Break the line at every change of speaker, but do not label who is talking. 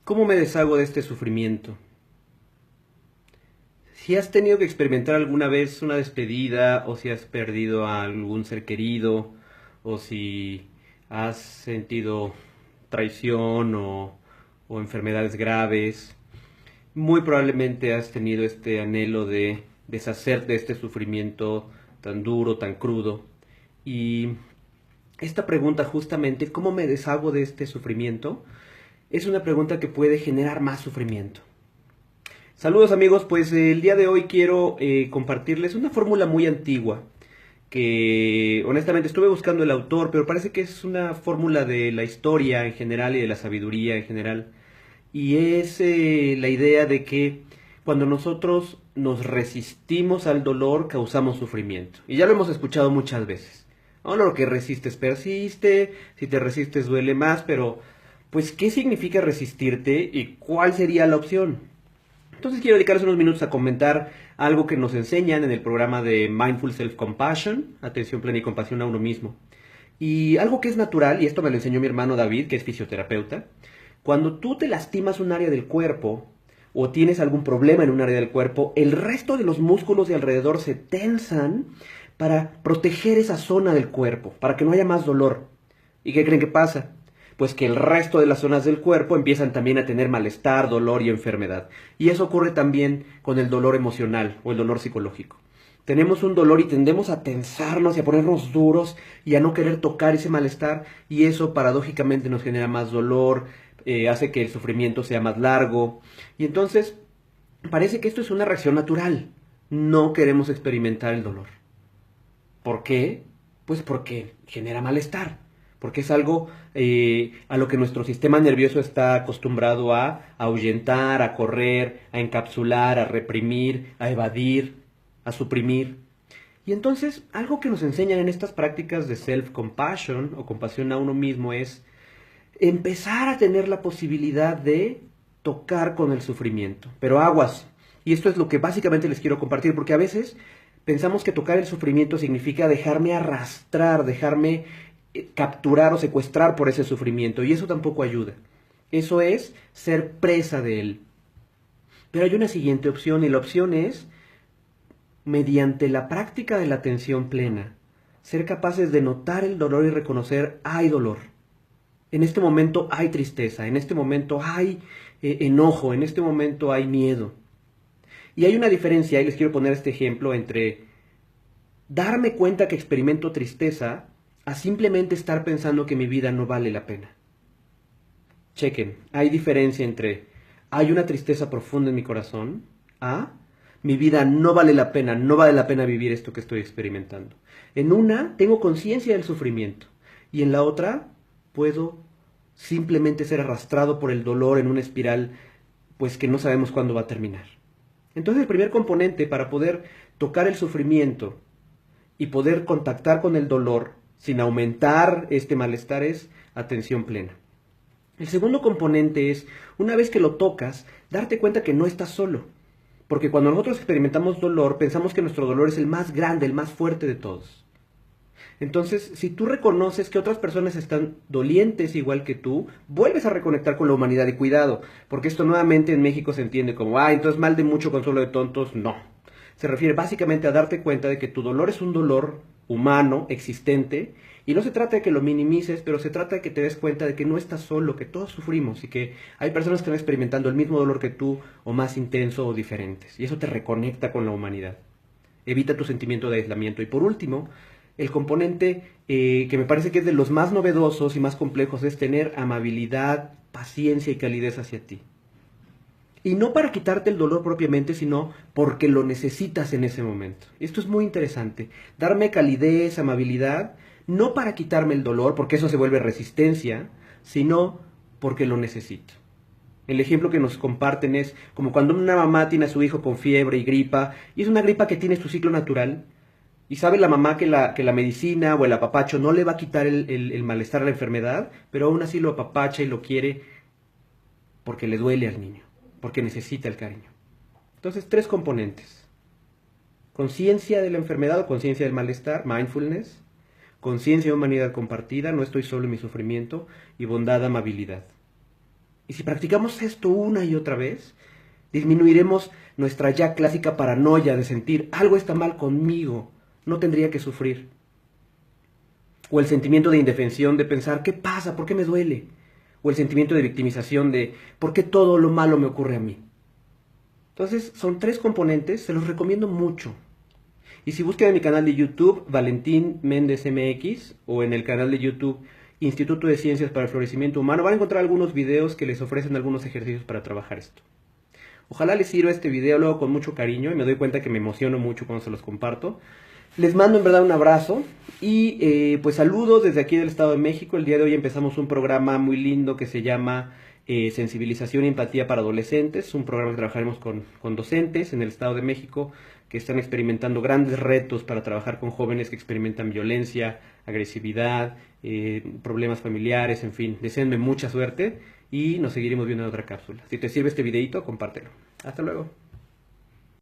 ¿Cómo me deshago de este sufrimiento? Si has tenido que experimentar alguna vez una despedida, o si has perdido a algún ser querido, o si has sentido traición o enfermedades graves, muy probablemente has tenido este anhelo de deshacerte de este sufrimiento tan duro, tan crudo. Y esta pregunta justamente, ¿cómo me deshago de este sufrimiento? Es una pregunta que puede generar más sufrimiento. Saludos amigos, pues el día de hoy quiero compartirles una fórmula muy antigua que honestamente estuve buscando el autor, pero parece que es una fórmula de la historia en general y de la sabiduría en general. Y es la idea de que cuando nosotros nos resistimos al dolor, causamos sufrimiento. Y ya lo hemos escuchado muchas veces. No, lo que resistes persiste, si te resistes duele más, pero pues ¿qué significa resistirte y cuál sería la opción? Entonces quiero dedicarles unos minutos a comentar algo que nos enseñan en el programa de Mindful Self-Compassion, atención plena y compasión a uno mismo. Y algo que es natural, y esto me lo enseñó mi hermano David, que es fisioterapeuta, cuando tú te lastimas un área del cuerpo o tienes algún problema en un área del cuerpo, el resto de los músculos de alrededor se tensan para proteger esa zona del cuerpo, para que no haya más dolor. ¿Y qué creen que pasa? Pues que el resto de las zonas del cuerpo empiezan también a tener malestar, dolor y enfermedad. Y eso ocurre también con el dolor emocional o el dolor psicológico. Tenemos un dolor y tendemos a tensarnos y a ponernos duros y a no querer tocar ese malestar, y eso paradójicamente nos genera más dolor, hace que el sufrimiento sea más largo, y entonces parece que esto es una reacción natural. No queremos experimentar el dolor. ¿Por qué? Pues porque genera malestar, porque es algo a lo que nuestro sistema nervioso está acostumbrado a ahuyentar, a correr, a encapsular, a reprimir, a evadir, a suprimir. Y entonces, algo que nos enseñan en estas prácticas de self-compassion o compasión a uno mismo es empezar a tener la posibilidad de tocar con el sufrimiento. Pero aguas. Y esto es lo que básicamente les quiero compartir, porque a veces pensamos que tocar el sufrimiento significa dejarme arrastrar, dejarme capturar o secuestrar por ese sufrimiento, y eso tampoco ayuda. Eso es ser presa de él. Pero hay una siguiente opción, y la opción es, mediante la práctica de la atención plena, ser capaces de notar el dolor y reconocer, hay dolor. En este momento hay tristeza, en este momento hay enojo, en este momento hay miedo. Y hay una diferencia, y les quiero poner este ejemplo, entre darme cuenta que experimento tristeza a simplemente estar pensando que mi vida no vale la pena. Chequen, hay diferencia entre hay una tristeza profunda en mi corazón a mi vida no vale la pena, no vale la pena vivir esto que estoy experimentando. En una tengo conciencia del sufrimiento, y en la otra puedo simplemente ser arrastrado por el dolor en una espiral pues que no sabemos cuándo va a terminar. Entonces el primer componente para poder tocar el sufrimiento y poder contactar con el dolor sin aumentar este malestar es atención plena. El segundo componente es, una vez que lo tocas, darte cuenta que no estás solo. Porque cuando nosotros experimentamos dolor, pensamos que nuestro dolor es el más grande, el más fuerte de todos. Entonces, si tú reconoces que otras personas están dolientes igual que tú, vuelves a reconectar con la humanidad, y cuidado, porque esto nuevamente en México se entiende como, entonces mal de mucho consuelo de tontos. No. Se refiere básicamente a darte cuenta de que tu dolor es un dolor humano, existente, y no se trata de que lo minimices, pero se trata de que te des cuenta de que no estás solo, que todos sufrimos y que hay personas que están experimentando el mismo dolor que tú, o más intenso o diferentes, y eso te reconecta con la humanidad. Evita tu sentimiento de aislamiento. Y por último, el componente que me parece que es de los más novedosos y más complejos es tener amabilidad, paciencia y calidez hacia ti. Y no para quitarte el dolor propiamente, sino porque lo necesitas en ese momento. Esto es muy interesante. Darme calidez, amabilidad, no para quitarme el dolor, porque eso se vuelve resistencia, sino porque lo necesito. El ejemplo que nos comparten es como cuando una mamá tiene a su hijo con fiebre y gripa, y es una gripa que tiene su ciclo natural, y sabe la mamá que la medicina o el apapacho no le va a quitar el malestar a la enfermedad, pero aún así lo apapacha y lo quiere porque le duele al niño, porque necesita el cariño. Entonces, tres componentes: conciencia de la enfermedad o conciencia del malestar, mindfulness; conciencia de humanidad compartida, no estoy solo en mi sufrimiento; y bondad, amabilidad. Y si practicamos esto una y otra vez, disminuiremos nuestra ya clásica paranoia de sentir algo está mal conmigo, no tendría que sufrir. O el sentimiento de indefensión de pensar, ¿qué pasa? ¿Por qué me duele? O el sentimiento de victimización de, ¿por qué todo lo malo me ocurre a mí? Entonces, son 3 componentes, se los recomiendo mucho. Y si buscan en mi canal de YouTube, Valentín Méndez MX, o en el canal de YouTube Instituto de Ciencias para el Florecimiento Humano, van a encontrar algunos videos que les ofrecen algunos ejercicios para trabajar esto. Ojalá les sirva este video, luego con mucho cariño, y me doy cuenta que me emociono mucho cuando se los comparto. Les mando en verdad un abrazo y pues saludos desde aquí del Estado de México. El día de hoy empezamos un programa muy lindo que se llama Sensibilización y Empatía para Adolescentes, un programa que trabajaremos con docentes en el Estado de México que están experimentando grandes retos para trabajar con jóvenes que experimentan violencia, agresividad, problemas familiares, en fin. Deseenme mucha suerte y nos seguiremos viendo en otra cápsula. Si te sirve este videito, compártelo. Hasta luego.